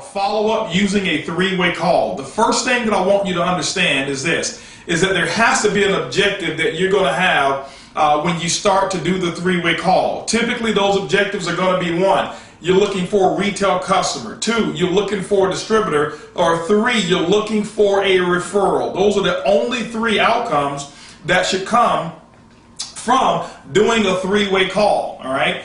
follow up using a three-way call. The first thing that I want you to understand is this, is that there has to be an objective that you're going to have when you start to do the three-way call. Typically those objectives are going to be: one, you're looking for a retail customer; two, you're looking for a distributor; or three, you're looking for a referral. Those are the only three outcomes that should come from doing a three-way call. All right.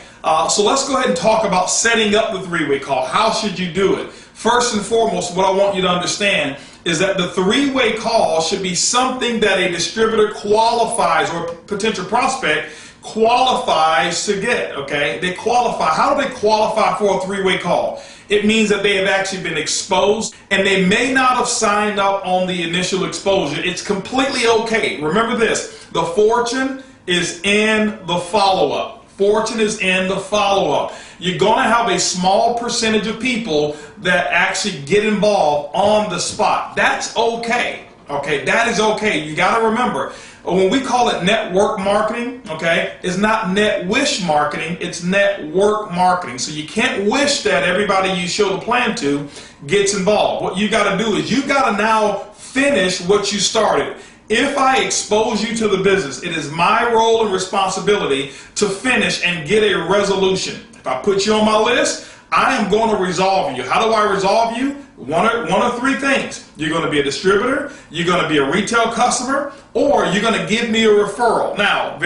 So let's go ahead and talk about setting up the three-way call. How should you do it? First and foremost, what I want you to understand is that the three-way call should be something that a distributor qualifies, or potential prospect qualifies to get. Okay, they qualify. How do they qualify for a three-way call? It means that they have actually been exposed, and they may not have signed up on the initial exposure. It's completely okay. Remember this: the fortune is in the follow-up. Fortune is in the follow-up. You're going to have a small percentage of people that actually get involved on the spot. That's okay. Okay, that is okay. You got to remember, when we call it network marketing, okay, it's not net wish marketing, it's network marketing. So you can't wish that everybody you show the plan to gets involved. What you got to do is you got to now finish what you started. If I expose you to the business, it is my role and responsibility to finish and get a resolution. If I put you on my list, I am going to resolve you. How do I resolve you? One or three things. You're going to be a distributor, you're going to be a retail customer, or you're going to give me a referral. Now,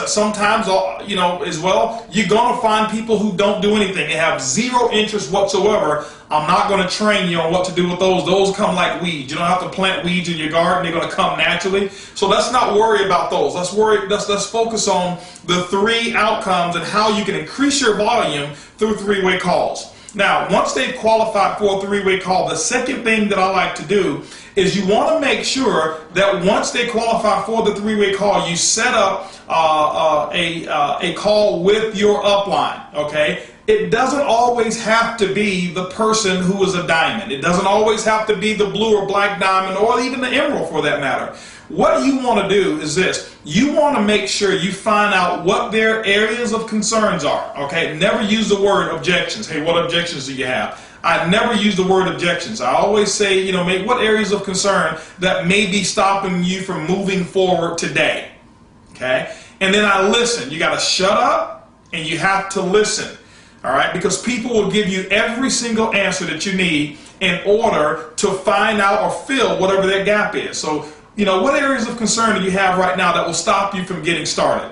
sometimes, as well, you're going to find people who don't do anything. They have zero interest whatsoever. I'm not going to train you on what to do with those. Those come like weeds. You don't have to plant weeds in your garden. They're going to come naturally. So let's not worry about those. Let's focus on the three outcomes and how you can increase your volume through three-way calls. Now, once they've qualified for a three-way call, the second thing that I like to do is you want to make sure that once they qualify for the three-way call, you set up a call with your upline. Okay? It doesn't always have to be the person who is a diamond. It doesn't always have to be the blue or black diamond, or even the emerald for that matter. What you want to do is this: you want to make sure you find out what their areas of concerns are. Okay, never use the word objections. Hey, what objections do you have? I never use the word objections. I always say, what areas of concern that may be stopping you from moving forward today. Okay, and then I listen. You got to shut up and you have to listen. All right, because people will give you every single answer that you need in order to find out or fill whatever that gap is. So, what areas of concern do you have right now that will stop you from getting started?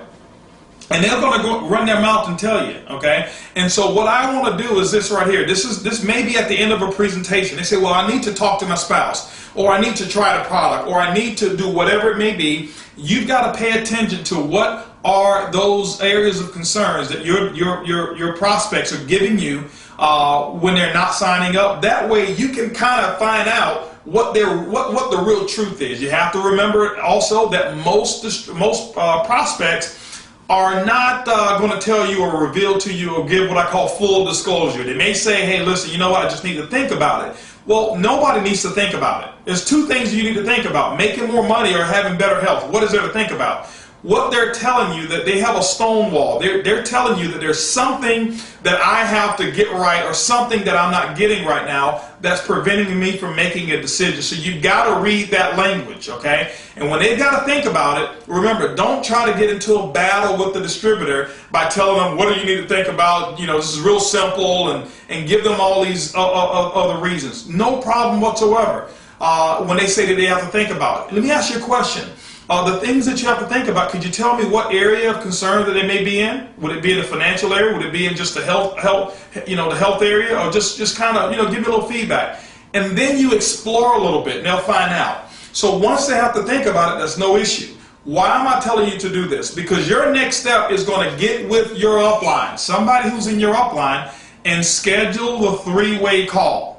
And they're going to go run their mouth and tell you, okay? And so what I want to do is this right here. This may be at the end of a presentation. They say, well, I need to talk to my spouse, or I need to try the product, or I need to do whatever it may be. You've got to pay attention to what are those areas of concerns that your prospects are giving you when they're not signing up. That way you can kind of find out what the real truth is. You have to remember also that most prospects are not going to tell you or reveal to you or give what I call full disclosure. They may say, hey, listen, you know what, I just need to think about it. Well, nobody needs to think about it. There's two things you need to think about: making more money or having better health. What is there to think about? What they're telling you, that they have a stone wall. They're telling you that there's something that I have to get right, or something that I'm not getting right now that's preventing me from making a decision. So you've got to read that language, okay? And when they've got to think about it, remember, don't try to get into a battle with the distributor by telling them, what do you need to think about? This is real simple, and give them all these other reasons. No problem whatsoever when they say that they have to think about it. Let me ask you a question. The things that you have to think about, could you tell me what area of concern that they may be in? Would it be in the financial area? Would it be in just the health area? Or just kind of, give me a little feedback. And then you explore a little bit and they'll find out. So once they have to think about it, that's no issue. Why am I telling you to do this? Because your next step is going to get with your upline, somebody who's in your upline, and schedule the three-way call.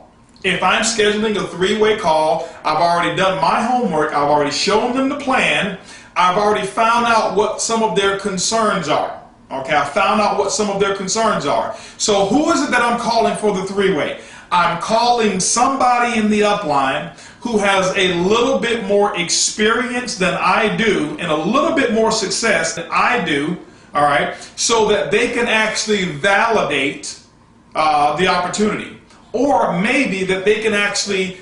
If I'm scheduling a three-way call, I've already done my homework, I've already shown them the plan, I've already found out what some of their concerns are. Okay, I found out what some of their concerns are. So who is it that I'm calling for the three-way? I'm calling somebody in the upline who has a little bit more experience than I do and a little bit more success than I do, all right, so that they can actually validate the opportunity. or maybe that they can actually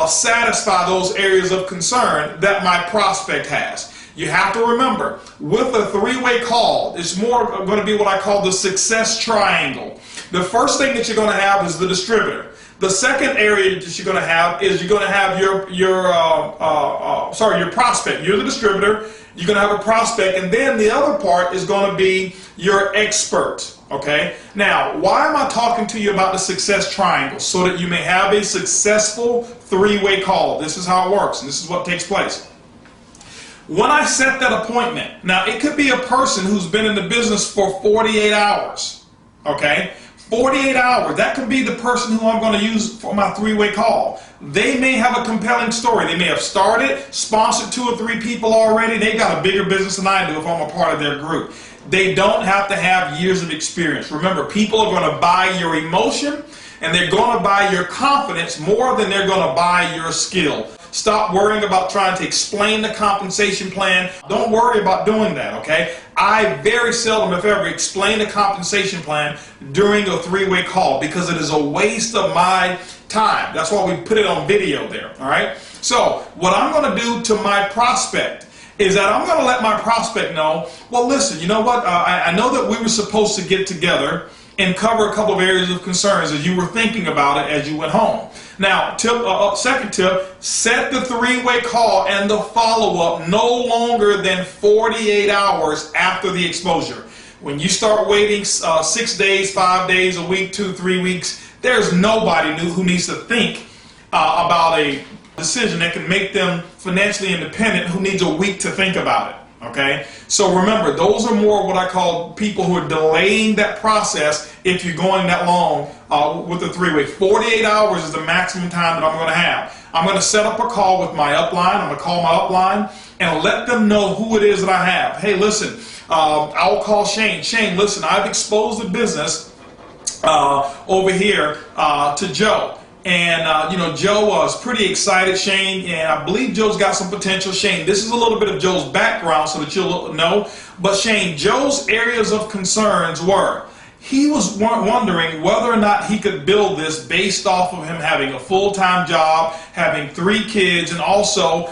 satisfy those areas of concern that my prospect has. You have to remember, with a three-way call, it's more going to be what I call the success triangle. The first thing that you're going to have is the distributor. The second area that you're going to have is you're going to have your prospect. You're the distributor. You're going to have a prospect, and then the other part is going to be your expert. Okay. Now, why am I talking to you about the success triangle? So that you may have a successful three-way call. This is how it works, and this is what takes place. When I set that appointment, now it could be a person who's been in the business for 48 hours. Okay. 48 hours, that could be the person who I'm going to use for my three-way call. They may have a compelling story. They may have started, sponsored 2 or 3 people already. They got a bigger business than I do if I'm a part of their group. They don't have to have years of experience. Remember, people are going to buy your emotion, and they're going to buy your confidence more than they're going to buy your skill. Stop worrying about trying to explain the compensation plan. Don't worry about doing that, okay? I very seldom, if ever, explain the compensation plan during a three-way call because it is a waste of my time. That's why we put it on video there, all right? So what I'm going to do to my prospect is that I'm going to let my prospect know, well, listen, you know what? I know that we were supposed to get together and cover a couple of areas of concerns as you were thinking about it as you went home. Now, second tip, set the three-way call and the follow-up no longer than 48 hours after the exposure. When you start waiting 6 days, 5 days, a week, 2, 3 weeks, there's nobody who needs to think about a decision that can make them financially independent who needs a week to think about it. Okay, so remember, those are more what I call people who are delaying that process if you're going that long with the three-way. 48 hours is the maximum time that I'm going to have. I'm going to set up a call with my upline. I'm going to call my upline and let them know who it is that I have. Hey, listen, I'll call Shane. Shane, listen, I've exposed the business over here to Joe. And, you know, Joe was pretty excited, Shane, and I believe Joe's got some potential. Shane, this is a little bit of Joe's background so that you'll know. But, Shane, Joe's areas of concerns were he was wondering whether or not he could build this based off of him having a full-time job, having 3 kids, and also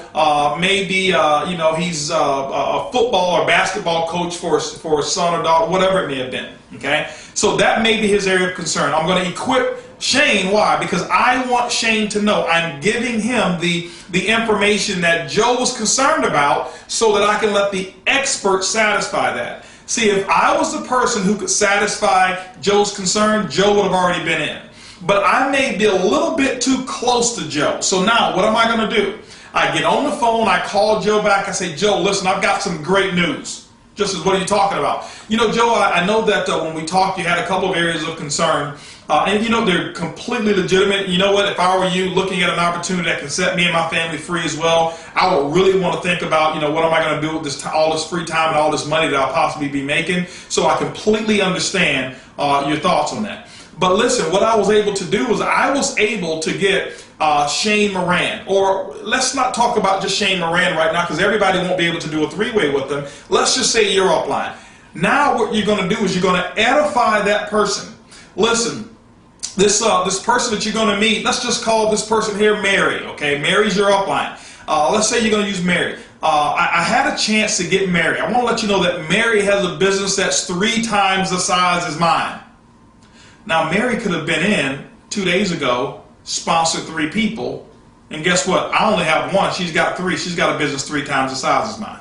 maybe, you know, he's a football or basketball coach for his son or daughter, whatever it may have been. Okay? So that may be his area of concern. I'm going to equip Shane. Why? Because I want Shane to know I'm giving him the information that Joe was concerned about so that I can let the expert satisfy that. See, if I was the person who could satisfy Joe's concern, Joe would have already been in. But I may be a little bit too close to Joe. So now what am I going to do? I get on the phone, I call Joe back, I say, Joe, listen, I've got some great news. Just as what are you talking about? You know, Joe, I know that when we talked, you had a couple of areas of concern. And, you know, they're completely legitimate. You know what? If I were you looking at an opportunity that can set me and my family free as well, I would really want to think about, you know, what am I going to do with this all this free time and all this money that I'll possibly be making? So I completely understand your thoughts on that. But listen, what I was able to do was I was able to get Shane Moran, or let's not talk about just Shane Moran right now because everybody won't be able to do a three-way with them. Let's just say you're upline. Now what you're going to do is you're going to edify that person. Listen, this person that you're going to meet, let's just call this person here Mary, okay? Mary's your upline. Let's say you're going to use Mary. I had a chance to get Mary. I want to let you know that Mary has a business that's 3 times the size as mine. Now, Mary could have been in 2 days ago, sponsored 3 people, and guess what? I only have 1. She's got 3. She's got a business 3 times the size as mine.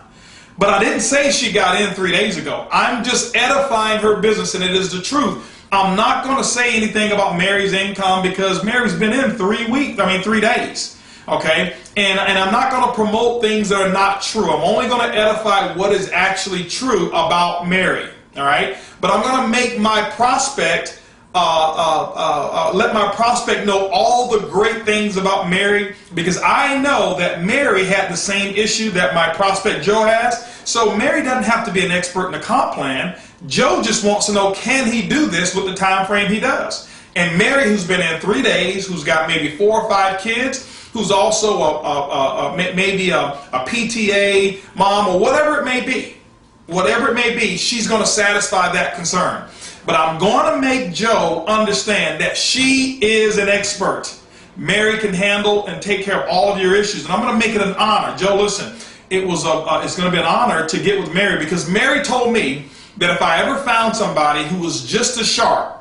But I didn't say she got in 3 days ago. I'm just edifying her business, and it is the truth. I'm not going to say anything about Mary's income because Mary's been in 3 days. Okay? And I'm not going to promote things that are not true. I'm only going to edify what is actually true about Mary. All right? But I'm going to make my prospect let my prospect know all the great things about Mary, because I know that Mary had the same issue that my prospect Joe has. So Mary doesn't have to be an expert in the comp plan. Joe just wants to know, can he do this with the time frame he does? And Mary, who's been in 3 days, who's got maybe 4 or 5 kids, who's also maybe a PTA mom or whatever it may be, she's going to satisfy that concern. But I'm going to make Joe understand that she is an expert. Mary can handle and take care of all of your issues, and I'm going to make it an honor. Joe, listen, it's going to be an honor to get with Mary, because Mary told me that if I ever found somebody who was just as sharp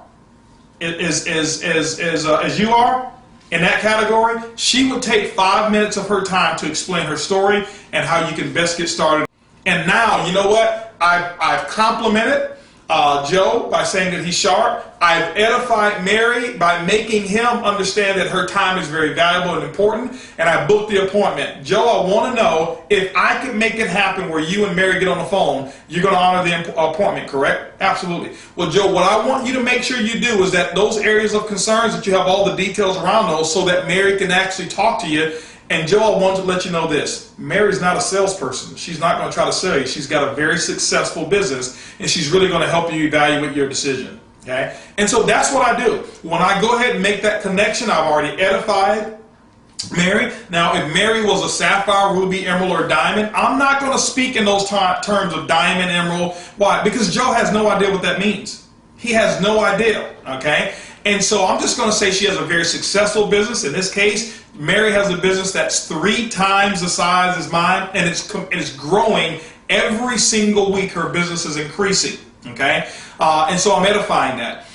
as you are in that category, she would take 5 minutes of her time to explain her story and how you can best get started. And now, you know what? I've complimented Joe by saying that he's sharp. I've edified Mary by making him understand that her time is very valuable and important, and I booked the appointment. Joe, I want to know if I can make it happen where you and Mary get on the phone, you're going to honor the appointment, correct? Absolutely. Well, Joe, what I want you to make sure you do is that those areas of concerns, that you have all the details around those so that Mary can actually talk to you. And Joe, I want to let you know this. Mary's not a salesperson. She's not going to try to sell you. She's got a very successful business, and she's really going to help you evaluate your decision. Okay? And so that's what I do. When I go ahead and make that connection, I've already edified Mary. Now, if Mary was a sapphire, ruby, emerald, or diamond, I'm not going to speak in those terms of diamond, emerald. Why? Because Joe has no idea what that means. He has no idea. Okay? And so I'm just going to say she has a very successful business. In this case, Mary has a business that's 3 times the size as mine, and it's growing every single week. Her business is increasing. Okay? And so I'm edifying that.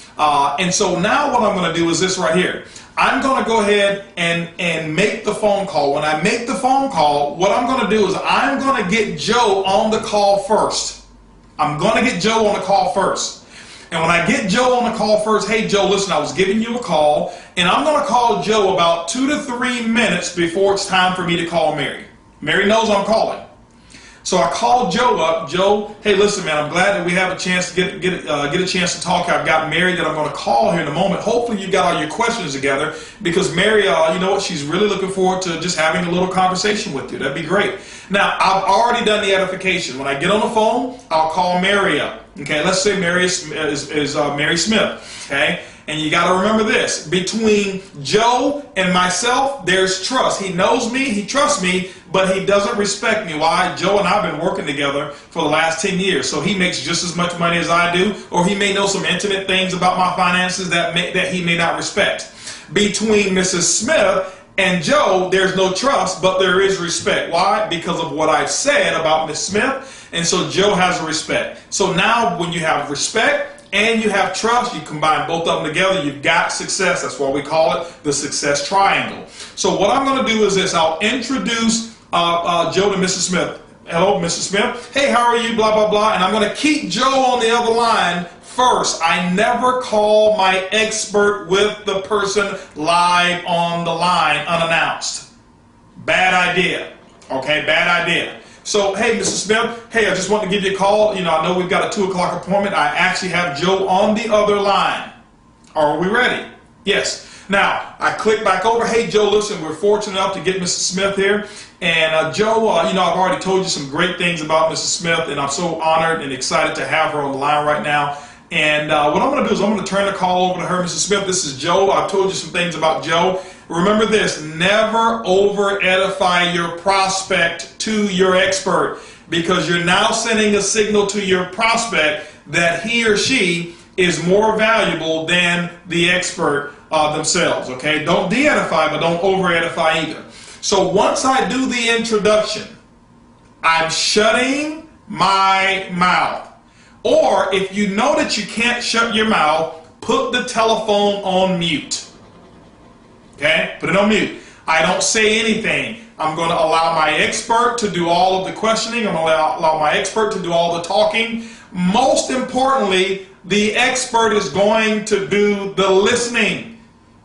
And so now what I'm going to do is this right here. I'm going to go ahead and make the phone call. When I make the phone call, what I'm going to do is I'm going to get Joe on the call first. I'm going to get Joe on the call first. And when I get Joe on the call first, hey, Joe, listen, I was giving you a call, and I'm going to call Joe about 2 to 3 minutes before it's time for me to call Mary. Mary knows I'm calling. So I called Joe up. Joe, hey, listen, man, I'm glad that we have a chance to get a chance to talk. I've got Mary that I'm going to call here in a moment. Hopefully you got all your questions together, because Mary, you know what, she's really looking forward to just having a little conversation with you. That'd be great. Now, I've already done the edification. When I get on the phone, I'll call Mary up. Okay, let's say Mary is Mary Smith. Okay, and you got to remember this: between Joe and myself, there's trust. He knows me, he trusts me, but he doesn't respect me. Why? Joe and I have been working together for the last 10 years, so he makes just as much money as I do, or he may know some intimate things about my finances that he may not respect. Between Mrs. Smith and Joe, there's no trust, but there is respect. Why? Because of what I've said about Miss Smith. And so Joe has a respect. So now when you have respect and you have trust, you combine both of them together, you've got success. That's why we call it the success triangle. So what I'm going to do is this. I'll introduce Joe to Mrs. Smith. Hello, Mrs. Smith. Hey, how are you? Blah, blah, blah. And I'm going to keep Joe on the other line first. I never call my expert with the person live on the line unannounced. Bad idea. Okay, bad idea. So, hey, Mrs. Smith, hey, I just want to give you a call. You know, I know we've got a 2 o'clock appointment. I actually have Joe on the other line. Are we ready? Yes. Now, I click back over. Hey, Joe, listen, we're fortunate enough to get Mrs. Smith here. And Joe, you know, I've already told you some great things about Mrs. Smith, and I'm so honored and excited to have her on the line right now. And what I'm going to do is I'm going to turn the call over to her. Mrs. Smith, this is Joe. I've told you some things about Joe. Remember this, never over-edify your prospect to your expert, because you're now sending a signal to your prospect that he or she is more valuable than the expert themselves, okay? Don't de-edify, but don't over-edify either. So once I do the introduction, I'm shutting my mouth. Or if you know that you can't shut your mouth, put the telephone on mute. Okay? Put it on mute. I don't say anything. I'm going to allow my expert to do all of the questioning. I'm going to allow my expert to do all the talking. Most importantly, the expert is going to do the listening.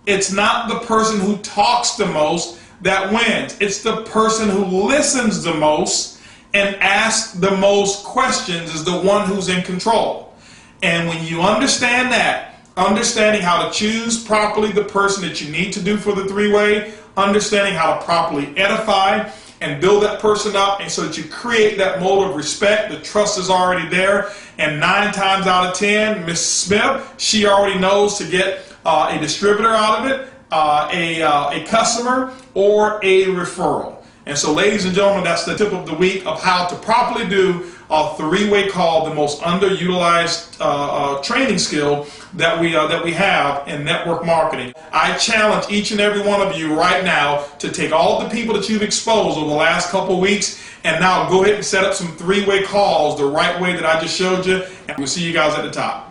It's not the person who talks the most that wins. It's the person who listens the most and asks the most questions is the one who's in control. And when you understand that, understanding how to choose properly the person that you need to do for the three-way, understanding how to properly edify and build that person up, and so that you create that mold of respect, the trust is already there, and 9 times out of 10, Miss Smith, she already knows to get a distributor out of it, a customer, or a referral. And so, ladies and gentlemen, that's the tip of the week of how to properly do three-way call, the most underutilized training skill that we have in network marketing. I challenge each and every one of you right now to take all the people that you've exposed over the last couple of weeks and now go ahead and set up some three-way calls the right way that I just showed you, and we'll see you guys at the top.